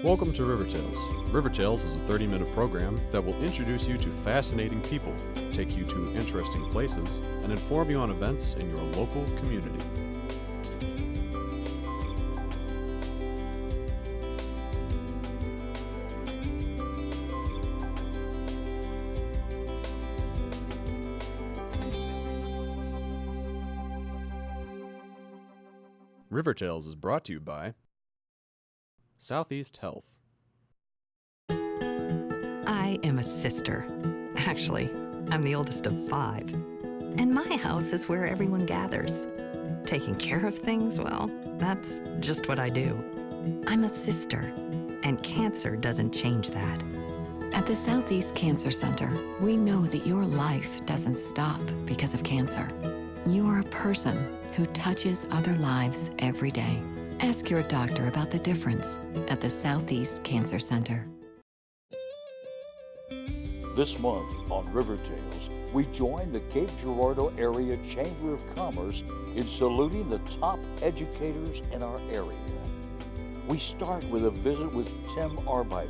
Welcome to River Tales. River Tales is a 30-minute program that will introduce you to fascinating people, take you to interesting places, and inform you on events in your local community. River Tales is brought to you by Southeast Health. I am a sister. Actually, I'm the oldest of 5. And my house is where everyone gathers. Taking care of things, well, that's just what I do. I'm a sister, and cancer doesn't change that. At the Southeast Cancer Center, we know that your life doesn't stop because of cancer. You are a person who touches other lives every day. Ask your doctor about the difference at the Southeast Cancer Center. This month on River Tales, we join the Cape Girardeau Area Chamber of Commerce in saluting the top educators in our area. We start with a visit with Tim Arbeiter,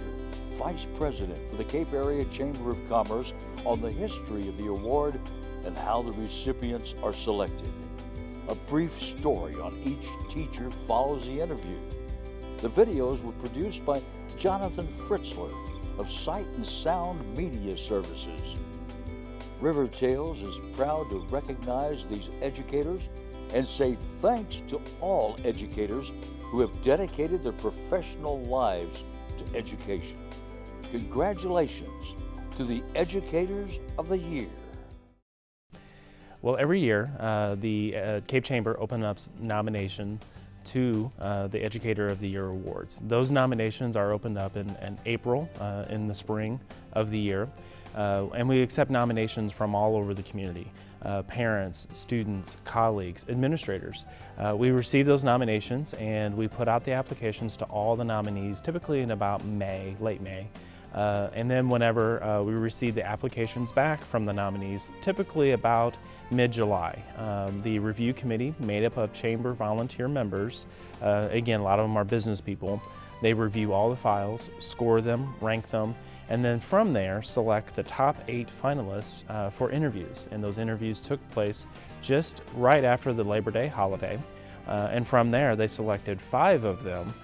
Vice President for the Cape Area Chamber of Commerce, on the history of the award and how the recipients are selected. A brief story on each teacher follows the interview. The videos were produced by Jonathan Fritzler of Sight and Sound Media Services. River Tales is proud to recognize these educators and say thanks to all educators who have dedicated their professional lives to education. Congratulations to the Educators of the Year. Well, every year, the Cape Chamber opens up nomination to the Educator of the Year awards. Those nominations are opened up in April, in the spring of the year, and we accept nominations from all over the community, parents, students, colleagues, administrators. We receive those nominations and we put out the applications to all the nominees, typically in about May, late May. And then whenever we receive the applications back from the nominees, typically about mid-July, the review committee, made up of chamber volunteer members, again, a lot of them are business people, they review all the files, score them, rank them, and then from there select the top 8 finalists for interviews. And those interviews took place just right after the Labor Day holiday. And from there they selected 5 of them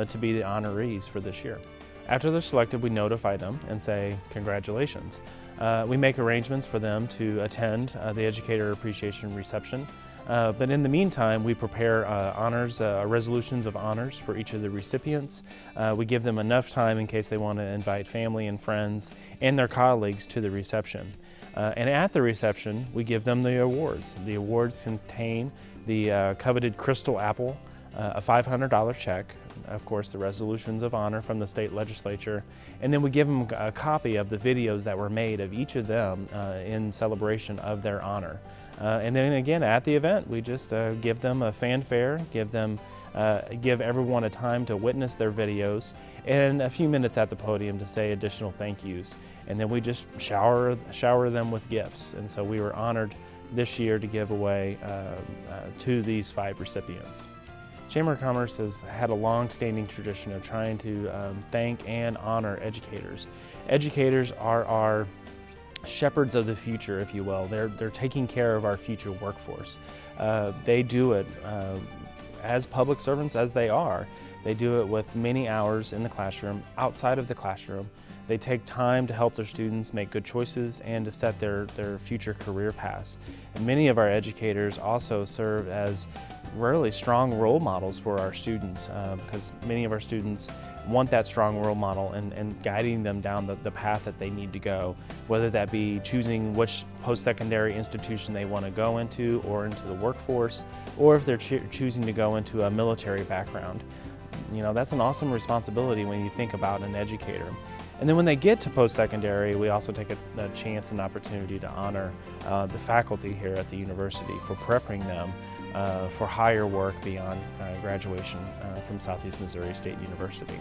to be the honorees for this year. After they're selected, we notify them and say, congratulations. We make arrangements for them to attend the Educator Appreciation Reception. But in the meantime, we prepare resolutions of honors for each of the recipients. We give them enough time in case they want to invite family and friends and their colleagues to the reception. And at the reception, we give them the awards. The awards contain the coveted Crystal Apple, a $500 check, of course the resolutions of honor from the state legislature, and then we give them a copy of the videos that were made of each of them in celebration of their honor. And then again at the event we just give them a fanfare, give everyone a time to witness their videos, and a few minutes at the podium to say additional thank yous. And then we just shower them with gifts. And so we were honored this year to give away to these 5 recipients. Chamber of Commerce has had a long-standing tradition of trying to thank and honor educators. Educators are our shepherds of the future, if you will. They're taking care of our future workforce. They do it as public servants as they are. They do it with many hours in the classroom, outside of the classroom. They take time to help their students make good choices and to set their future career paths. And many of our educators also serve as really strong role models for our students because many of our students want that strong role model and guiding them down the path that they need to go, whether that be choosing which post-secondary institution they want to go into or into the workforce, or if they're choosing to go into a military background. You know, that's an awesome responsibility when you think about an educator. And then when they get to post-secondary, we also take a chance and opportunity to honor the faculty here at the university for preparing them for higher work beyond graduation from Southeast Missouri State University.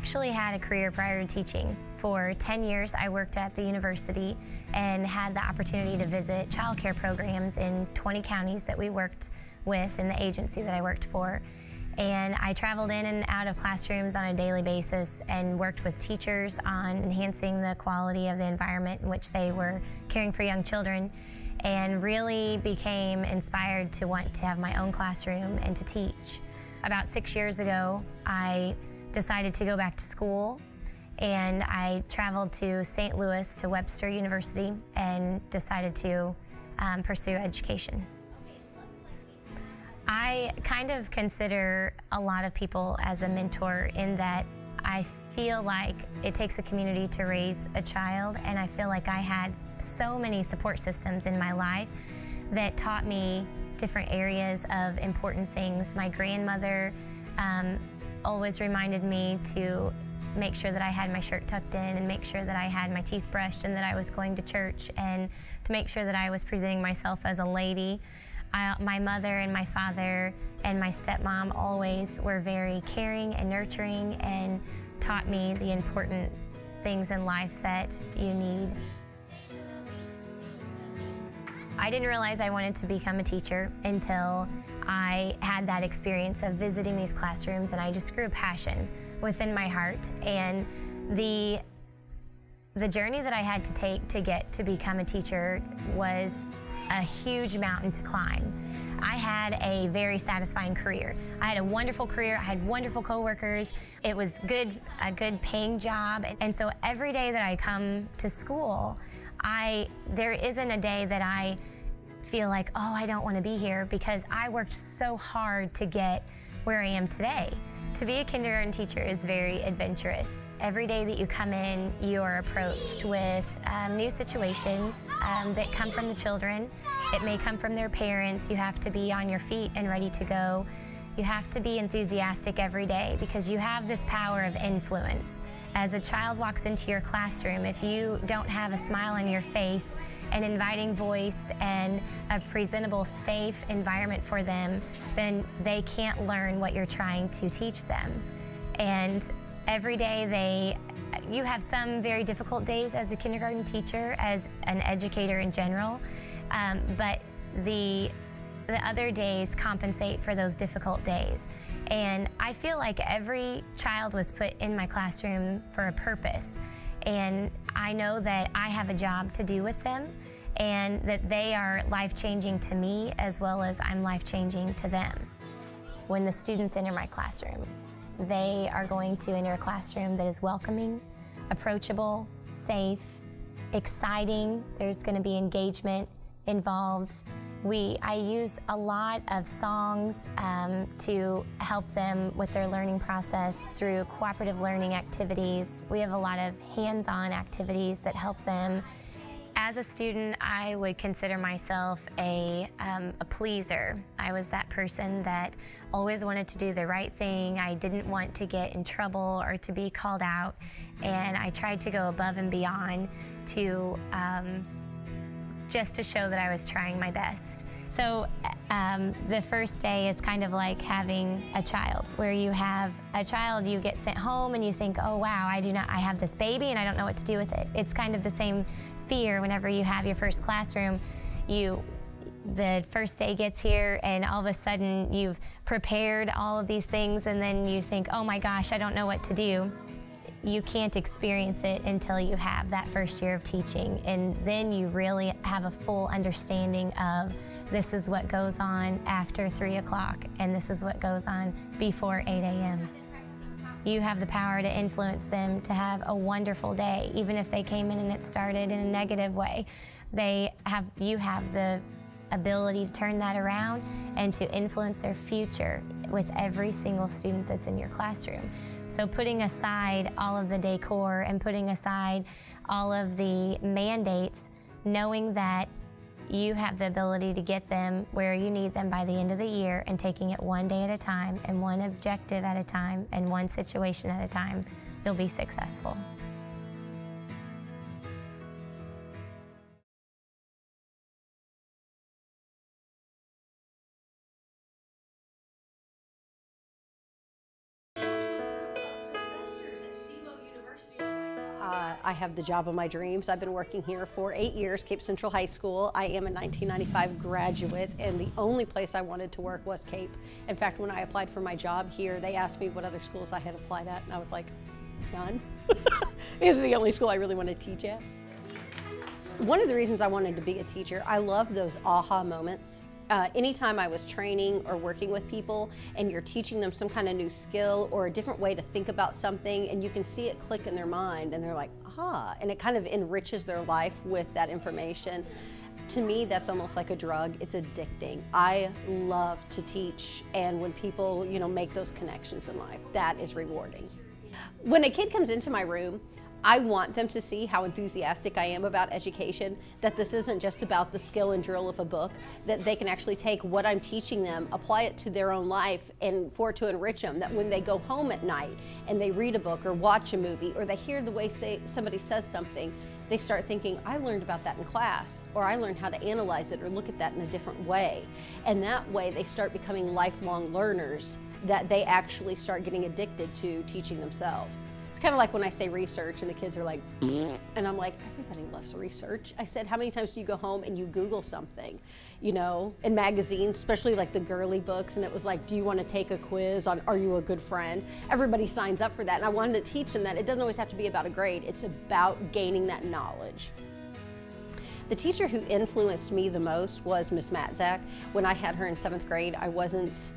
actually had a career prior to teaching. For 10 years, I worked at the university and had the opportunity to visit childcare programs in 20 counties that we worked with in the agency that I worked for. And I traveled in and out of classrooms on a daily basis and worked with teachers on enhancing the quality of the environment in which they were caring for young children, and really became inspired to want to have my own classroom and to teach. About 6 years ago, I decided to go back to school, and I traveled to St. Louis to Webster University and decided to pursue education. I kind of consider a lot of people as a mentor in that I feel like it takes a community to raise a child, and I feel like I had so many support systems in my life that taught me different areas of important things. My grandmother always reminded me to make sure that I had my shirt tucked in and make sure that I had my teeth brushed and that I was going to church, and to make sure that I was presenting myself as a lady. My mother and my father and my stepmom always were very caring and nurturing and taught me the important things in life that you need. I didn't realize I wanted to become a teacher until I had that experience of visiting these classrooms, and I just grew a passion within my heart. And the journey that I had to take to get to become a teacher was a huge mountain to climb. I had a very satisfying career. I had a wonderful career. I had wonderful coworkers. It was a good paying job. And so every day that I come to school, there isn't a day that I feel like, oh, I don't want to be here, because I worked so hard to get where I am today. To be a kindergarten teacher is very adventurous. Every day that you come in, you are approached with new situations that come from the children. It may come from their parents. You have to be on your feet and ready to go. You have to be enthusiastic every day, because you have this power of influence. As a child walks into your classroom, if you don't have a smile on your face, an inviting voice, and a presentable, safe environment for them, then they can't learn what you're trying to teach them. And every day you have some very difficult days as a kindergarten teacher, as an educator in general, but the other days compensate for those difficult days. And I feel like every child was put in my classroom for a purpose. And I know that I have a job to do with them, and that they are life-changing to me as well as I'm life-changing to them. When the students enter my classroom, they are going to enter a classroom that is welcoming, approachable, safe, exciting. There's going to be engagement involved. I use a lot of songs to help them with their learning process through cooperative learning activities. We have a lot of hands-on activities that help them. As a student, I would consider myself a pleaser. I was that person that always wanted to do the right thing. I didn't want to get in trouble or to be called out, and I tried to go above and beyond to just to show that I was trying my best. So the first day is kind of like having a child, where you have a child, you get sent home and you think, oh wow, I have this baby and I don't know what to do with it. It's kind of the same fear whenever you have your first classroom. The first day gets here and all of a sudden you've prepared all of these things, and then you think, oh my gosh, I don't know what to do. You can't experience it until you have that first year of teaching, and then you really have a full understanding of this is what goes on after 3 o'clock, and this is what goes on before 8 a.m. You have the power to influence them to have a wonderful day, even if they came in and it started in a negative way. You have the ability to turn that around and to influence their future with every single student that's in your classroom. So putting aside all of the decor and putting aside all of the mandates, knowing that you have the ability to get them where you need them by the end of the year, and taking it one day at a time and one objective at a time and one situation at a time, you'll be successful. I have the job of my dreams. I've been working here for 8 years, Cape Central High School. I am a 1995 graduate, and the only place I wanted to work was Cape. In fact, when I applied for my job here, they asked me what other schools I had applied at, and I was like, none. This is the only school I really want to teach at. One of the reasons I wanted to be a teacher, I love those aha moments. Anytime I was training or working with people and you're teaching them some kind of new skill or a different way to think about something, and you can see it click in their mind and they're like, ah, and it kind of enriches their life with that information. To me, that's almost like a drug. It's addicting. I love to teach, and when people, make those connections in life, that is rewarding. When a kid comes into my room, I want them to see how enthusiastic I am about education, that this isn't just about the skill and drill of a book, that they can actually take what I'm teaching them, apply it to their own life, and for it to enrich them, that when they go home at night and they read a book or watch a movie or they hear the way somebody says something, they start thinking, I learned about that in class, or I learned how to analyze it or look at that in a different way. And that way they start becoming lifelong learners, that they actually start getting addicted to teaching themselves. It's kind of like when I say research and the kids are like, and I'm like, everybody loves research. I said, how many times do you go home and you Google something, in magazines, especially like the girly books, and it was like, do you want to take a quiz on Are You a Good Friend? Everybody signs up for that, and I wanted to teach them that it doesn't always have to be about a grade. It's about gaining that knowledge. The teacher who influenced me the most was Miss Matzak. When I had her in 7th grade, I wasn't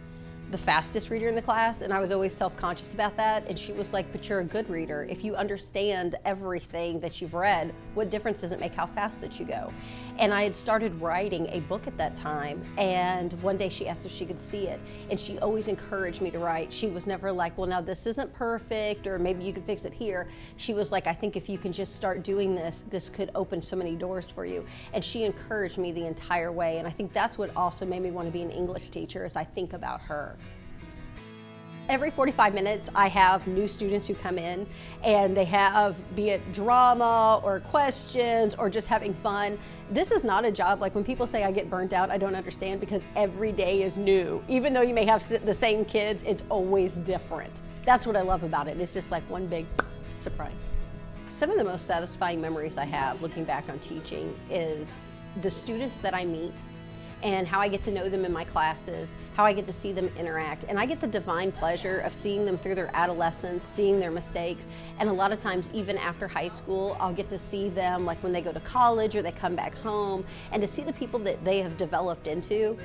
the fastest reader in the class, and I was always self-conscious about that, and she was like, but you're a good reader. If you understand everything that you've read, what difference does it make how fast that you go? And I had started writing a book at that time, and one day she asked if she could see it, and she always encouraged me to write. She was never like, well, now this isn't perfect, or maybe you could fix it here. She was like, I think if you can just start doing this, this could open so many doors for you. And she encouraged me the entire way, and I think that's what also made me want to be an English teacher, as I think about her. Every 45 minutes, I have new students who come in, and they have, be it drama or questions or just having fun. This is not a job, like when people say I get burnt out, I don't understand, because every day is new. Even though you may have the same kids, it's always different. That's what I love about it. It's just like one big surprise. Some of the most satisfying memories I have looking back on teaching is the students that I meet and how I get to know them in my classes, how I get to see them interact. And I get the divine pleasure of seeing them through their adolescence, seeing their mistakes. And a lot of times, even after high school, I'll get to see them like when they go to college or they come back home, and to see the people that they have developed into.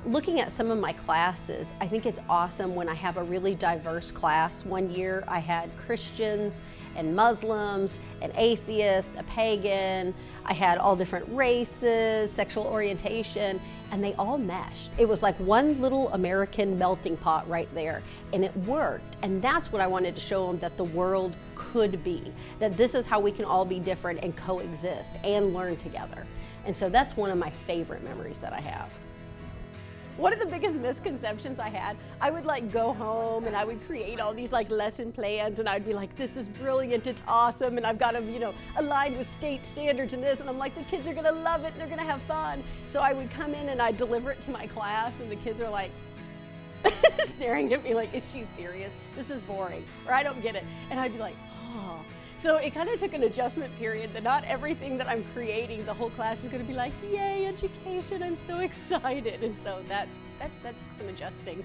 Looking at some of my classes, I think it's awesome when I have a really diverse class. One year I had Christians and Muslims, an atheist, a pagan. I had all different races, sexual orientation, and they all meshed. It was like one little American melting pot right there, and it worked. And that's what I wanted to show them, that the world could be, that this is how we can all be different and coexist and learn together. And so that's one of my favorite memories that I have. One of the biggest misconceptions I had, I would like go home and I would create all these like lesson plans, and I'd be like, this is brilliant, it's awesome, and I've got them, aligned with state standards and this, and I'm like, the kids are gonna love it and they're gonna have fun. So I would come in and I'd deliver it to my class, and the kids are like, staring at me like, is she serious? This is boring, or I don't get it. And I'd be like, oh. So it kind of took an adjustment period, that not everything that I'm creating, the whole class is going to be like, yay, education, I'm so excited. And so that took some adjusting.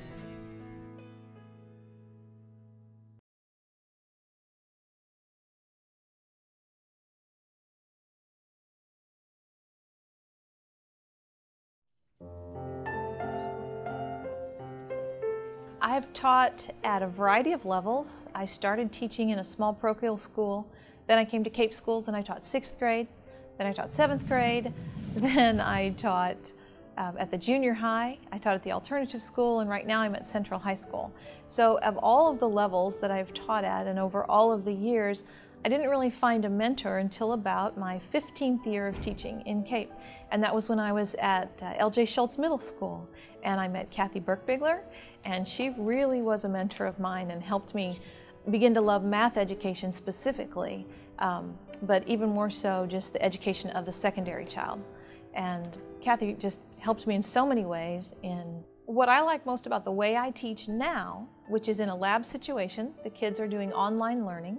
I have taught at a variety of levels. I started teaching in a small parochial school, then I came to Cape Schools and I taught 6th grade, then I taught 7th grade, then I taught at the junior high, I taught at the alternative school, and right now I'm at Central High School. So of all of the levels that I've taught at and over all of the years, I didn't really find a mentor until about my 15th year of teaching in Cape. And that was when I was at L.J. Schultz Middle School. And I met Kathy Burkbigler, and she really was a mentor of mine and helped me begin to love math education specifically, but even more so just the education of the secondary child. And Kathy just helped me in so many ways. In what I like most about the way I teach now, which is in a lab situation, the kids are doing online learning.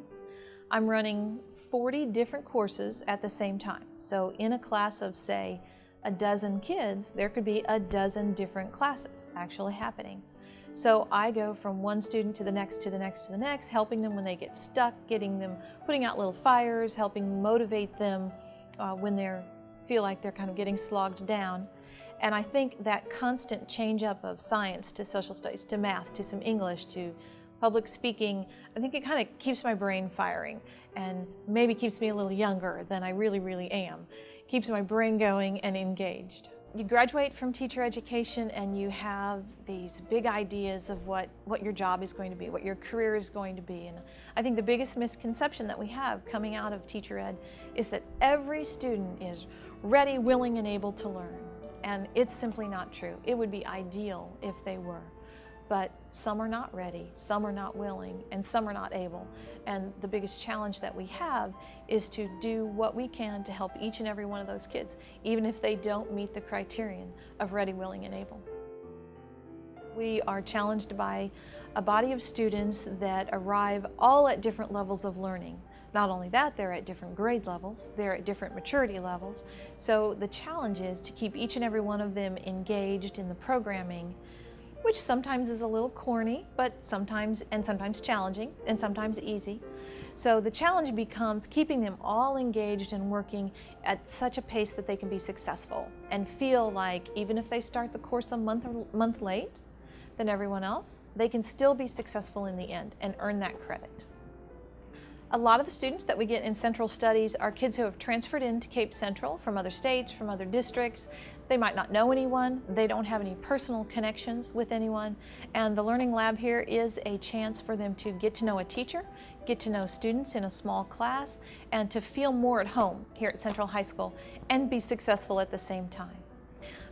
I'm running 40 different courses at the same time. So in a class of, say, a dozen kids, there could be a dozen different classes actually happening. So I go from one student to the next, to the next, to the next, helping them when they get stuck, getting them, putting out little fires, helping motivate them when they feel like they're kind of getting slogged down. And I think that constant change up of science to social studies to math to some English to public speaking, I think it kind of keeps my brain firing and maybe keeps me a little younger than I really am. Keeps my brain going and engaged. You graduate from teacher education and you have these big ideas of what your job is going to be, what your career is going to be. And I think the biggest misconception that we have coming out of teacher ed is that every student is ready, willing, and able to learn. And it's simply not true. It would be ideal if they were. But some are not ready, some are not willing, and some are not able. And the biggest challenge that we have is to do what we can to help each and every one of those kids, even if they don't meet the criterion of ready, willing, and able. We are challenged by a body of students that arrive all at different levels of learning. Not only that, they're at different grade levels, they're at different maturity levels. So the challenge is to keep each and every one of them engaged in the programming, which sometimes is a little corny, but sometimes challenging, and sometimes easy. So the challenge becomes keeping them all engaged and working at such a pace that they can be successful and feel like even if they start the course a month late than everyone else, they can still be successful in the end and earn that credit. A lot of the students that we get in Central Studies are kids who have transferred into Cape Central from other states, from other districts. They might not know anyone, they don't have any personal connections with anyone, and the Learning Lab here is a chance for them to get to know a teacher, get to know students in a small class, and to feel more at home here at Central High School and be successful at the same time.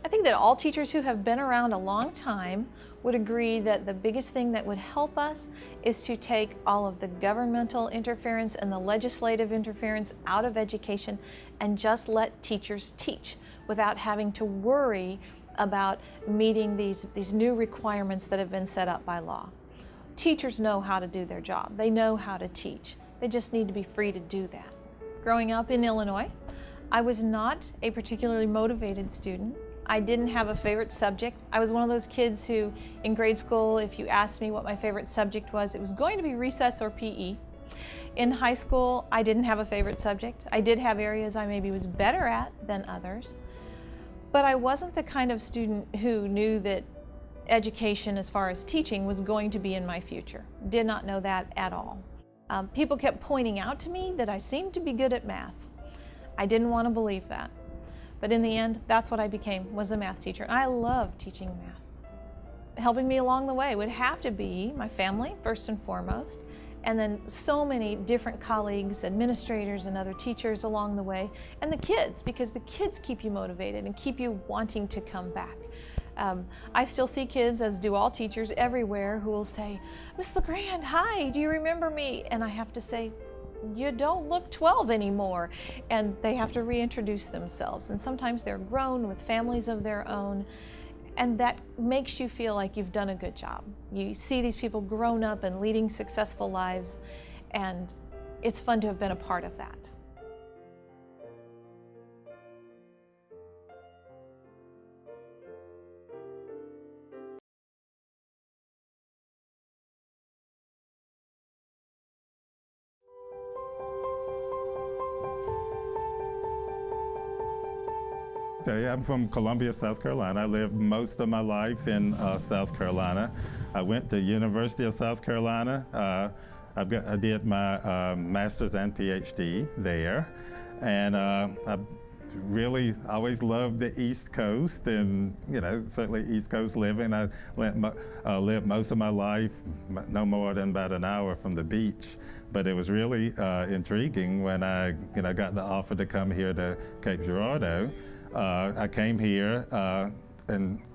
I think that all teachers who have been around a long time would agree that the biggest thing that would help us is to take all of the governmental interference and the legislative interference out of education and just let teachers teach without having to worry about meeting these new requirements that have been set up by law. Teachers know how to do their job. They know how to teach. They just need to be free to do that. Growing up in Illinois, I was not a particularly motivated student. I didn't have a favorite subject. I was one of those kids who, in grade school, if you asked me what my favorite subject was, it was going to be recess or PE. In high school, I didn't have a favorite subject. I did have areas I maybe was better at than others, but I wasn't the kind of student who knew that education as far as teaching was going to be in my future. Did not know that at all. People kept pointing out to me that I seemed to be good at math. I didn't want to believe that. But in the end, that's what I became, was a math teacher. And I love teaching math. Helping me along the way would have to be my family, first and foremost, and then so many different colleagues, administrators, and other teachers along the way, and the kids, because the kids keep you motivated and keep you wanting to come back. I still see kids, as do all teachers everywhere, who will say, "Miss LeGrand, hi, do you remember me?" And I have to say, "You don't look 12 anymore." And they have to reintroduce themselves. And sometimes they're grown with families of their own. And that makes you feel like you've done a good job. You see these people grown up and leading successful lives. And it's fun to have been a part of that. I'm from Columbia, South Carolina. I lived most of my life in South Carolina. I went to University of South Carolina. I did my master's and PhD there, and I really always loved the East Coast, and certainly East Coast living. I lived most of my life no more than about an hour from the beach. But it was really intriguing when I got the offer to come here to Cape Girardeau. I came here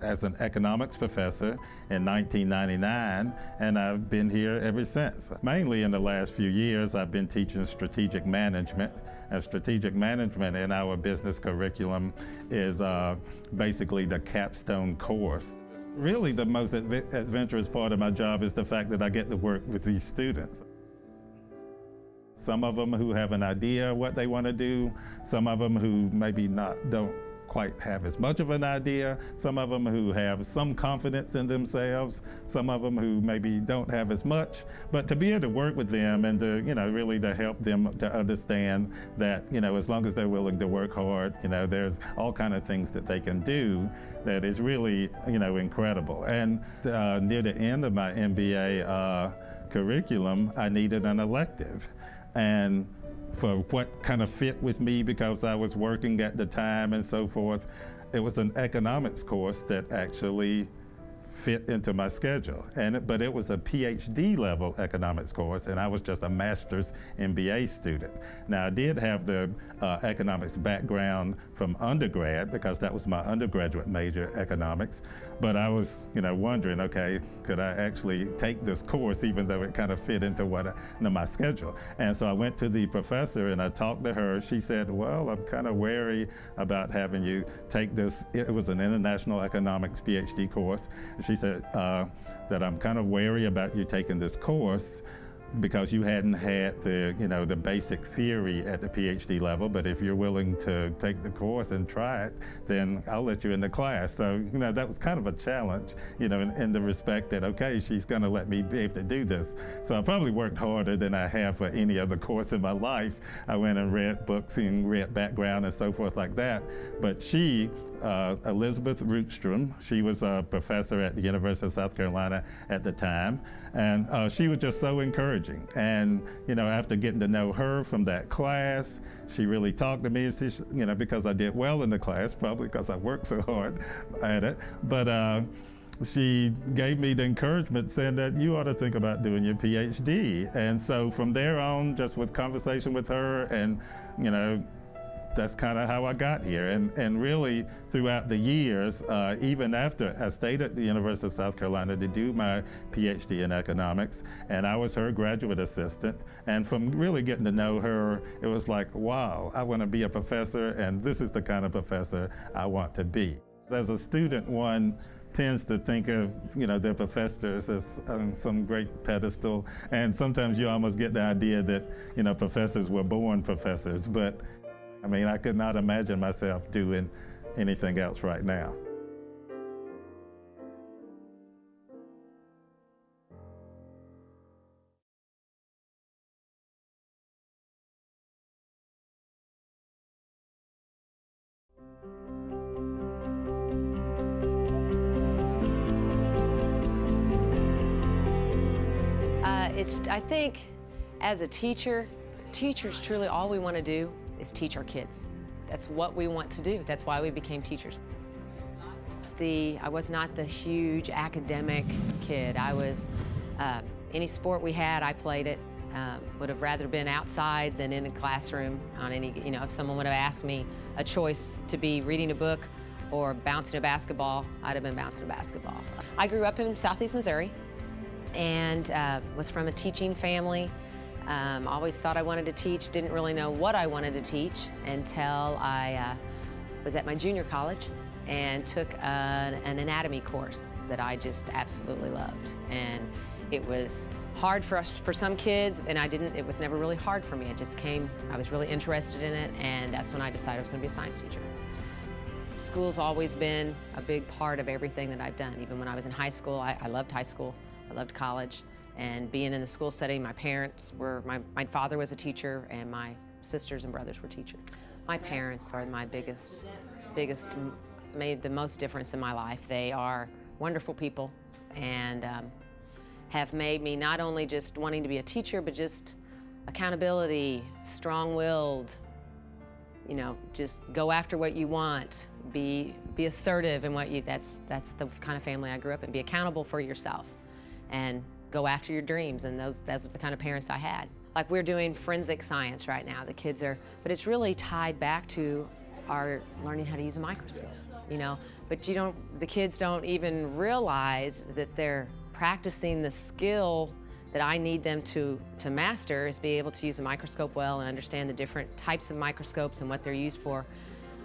as an economics professor in 1999, and I've been here ever since. Mainly in the last few years, I've been teaching strategic management. And strategic management in our business curriculum is basically the capstone course. Really, the most adventurous part of my job is the fact that I get to work with these students. Some of them who have an idea what they want to do, some of them who maybe don't quite have as much of an idea, some of them who have some confidence in themselves, some of them who maybe don't have as much, but to be able to work with them and to, really to help them to understand that, as long as they're willing to work hard, there's all kind of things that they can do that is really, incredible. And near the end of my MBA curriculum, I needed an elective. And for what kind of fit with me because I was working at the time and so forth, it was an economics course that actually fit into my schedule. But it was a PhD level economics course, and I was just a master's MBA student. Now, I did have the economics background from undergrad because that was my undergraduate major, economics. But I was, wondering, okay, could I actually take this course even though it kind of fit into my schedule? And so I went to the professor and I talked to her. She said, well, I'm kind of wary about having you take this. It was an international economics PhD course. She said that I'm kind of wary about you taking this course because you hadn't had the basic theory at the PhD level, but if you're willing to take the course and try it, then I'll let you in the class. So, that was kind of a challenge, in the respect that, okay, she's gonna let me be able to do this. So I probably worked harder than I have for any other course in my life. I went and read books and read background and so forth like that. But she, Elizabeth Rootstrom, she was a professor at the University of South Carolina at the time, and she was just so encouraging. And after getting to know her from that class, she really talked to me, because I did well in the class, probably because I worked so hard at it. But she gave me the encouragement saying that you ought to think about doing your PhD. And so from there on, just with conversation with her and, that's kind of how I got here. And really, throughout the years, even after I stayed at the University of South Carolina to do my PhD in economics, and I was her graduate assistant, and from really getting to know her, it was like, wow, I want to be a professor, and this is the kind of professor I want to be. As a student, one tends to think of, their professors as some great pedestal, and sometimes you almost get the idea that, professors were born professors, but I could not imagine myself doing anything else right now. I think as a teacher, teachers truly all we want to do is teach our kids. That's what we want to do. That's why we became teachers. I was not the huge academic kid. I was, any sport we had, I played it. Would have rather been outside than in a classroom on any, if someone would have asked me a choice to be reading a book or bouncing a basketball, I'd have been bouncing a basketball. I grew up in Southeast Missouri and was from a teaching family. Always thought I wanted to teach, didn't really know what I wanted to teach until I was at my junior college and took an anatomy course that I just absolutely loved. And it was hard for some kids, and it was never really hard for me. It just came, I was really interested in it, and that's when I decided I was gonna be a science teacher. School's always been a big part of everything that I've done. Even when I was in high school, I loved high school, I loved college. And being in the school setting, my parents were, my father was a teacher and my sisters and brothers were teachers. My parents are my biggest, made the most difference in my life. They are wonderful people and have made me not only just wanting to be a teacher, but just accountability, strong-willed, just go after what you want, be assertive in what that's the kind of family I grew up in. Be accountable for yourself and go after your dreams, and those are the kind of parents I had. Like we're doing forensic science right now, the kids are, but it's really tied back to our learning how to use a microscope, but the kids don't even realize that they're practicing the skill that I need them to master is be able to use a microscope well and understand the different types of microscopes and what they're used for.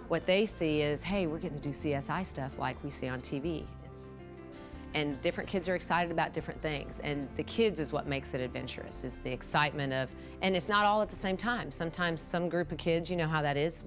What they see is, hey, we're getting to do CSI stuff like we see on TV. And different kids are excited about different things. And the kids is what makes it adventurous, is the excitement of, and it's not all at the same time. Sometimes some group of kids, you know how that is,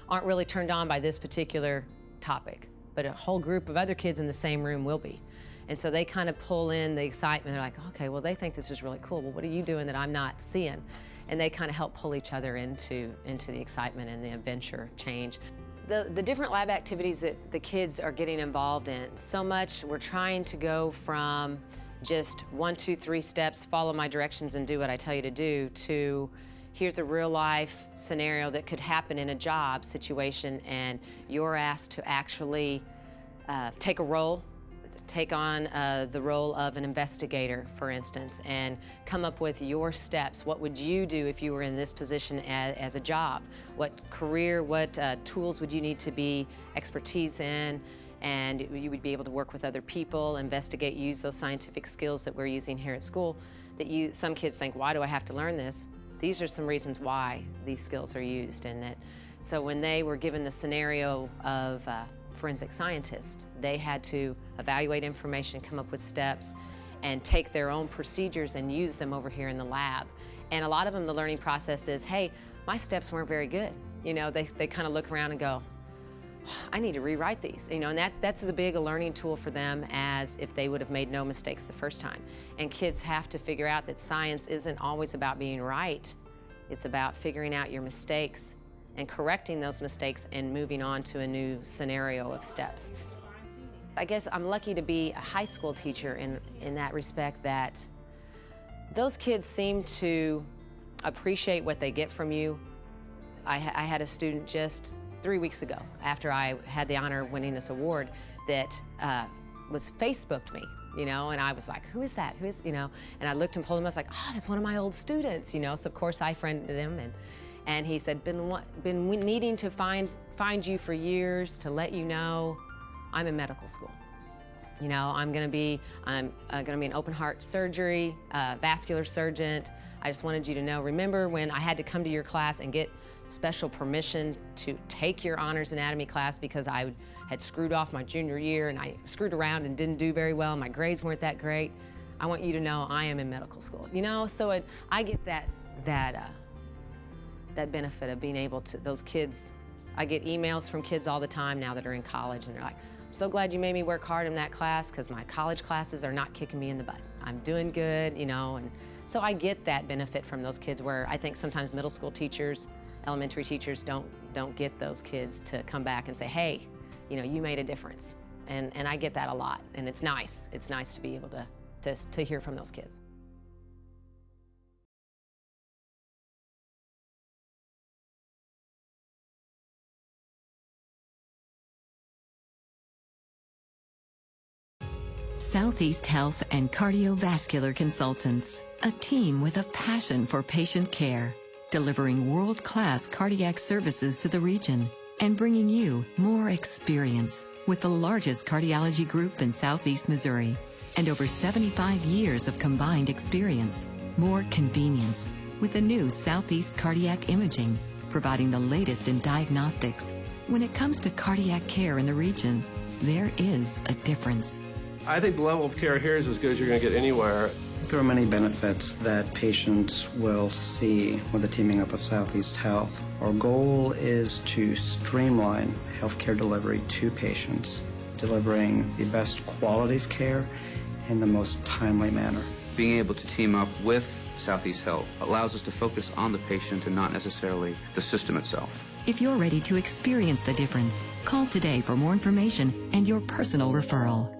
aren't really turned on by this particular topic, but a whole group of other kids in the same room will be. And so they kind of pull in the excitement. They're like, okay, well, they think this is really cool. Well, what are you doing that I'm not seeing? And they kind of help pull each other into the excitement and the adventure change. The different lab activities that the kids are getting involved in, so much we're trying to go from just 1, 2, 3 steps, follow my directions and do what I tell you to do, to here's a real life scenario that could happen in a job situation, and you're asked to actually take a role, take on the role of an investigator, for instance, and come up with your steps. What would you do if you were in this position as a job? What career, what tools would you need to be expertise in? And you would be able to work with other people, investigate, use those scientific skills that we're using here at school. That some kids think, why do I have to learn this? These are some reasons why these skills are used. And so when they were given the scenario of forensic scientists, they had to evaluate information, come up with steps, and take their own procedures and use them over here in the lab. And a lot of them, the learning process is, hey, my steps weren't very good. You know, they kind of look around and go, I need to rewrite these. You know, and that's as big a learning tool for them as if they would have made no mistakes the first time. And kids have to figure out that science isn't always about being right. It's about figuring out your mistakes and correcting those mistakes and moving on to a new scenario of steps. I guess I'm lucky to be a high school teacher in that respect, that those kids seem to appreciate what they get from you. I had a student just 3 weeks ago, after I had the honor of winning this award, that was Facebooked me, you know, and I was like, who is that? Who is, you know? And I looked and pulled him, I was like, oh, that's one of my old students, you know? So of course I friended him, and he said, been needing to find you for years to let you know I'm in medical school. You know, I'm gonna be an open heart surgery, vascular surgeon. I just wanted you to know, remember when I had to come to your class and get special permission to take your honors anatomy class because I had screwed off my junior year and I screwed around and didn't do very well, my grades weren't that great. I want you to know I am in medical school, you know? So I get that benefit of being able to, those kids, I get emails from kids all the time now that are in college, and they're like, I'm so glad you made me work hard in that class because my college classes are not kicking me in the butt. I'm doing good, you know, and so I get that benefit from those kids, where I think sometimes middle school teachers, elementary teachers don't get those kids to come back and say, hey, you know, you made a difference. And I get that a lot, and it's nice. It's nice to be able to hear from those kids. Southeast Health and Cardiovascular Consultants, a team with a passion for patient care, delivering world-class cardiac services to the region and bringing you more experience with the largest cardiology group in Southeast Missouri and over 75 years of combined experience. More convenience with the new Southeast Cardiac Imaging, providing the latest in diagnostics. When it comes to cardiac care in the region, there is a difference. I think the level of care here is as good as you're going to get anywhere. There are many benefits that patients will see with the teaming up of Southeast Health. Our goal is to streamline healthcare delivery to patients, delivering the best quality of care in the most timely manner. Being able to team up with Southeast Health allows us to focus on the patient and not necessarily the system itself. If you're ready to experience the difference, call today for more information and your personal referral.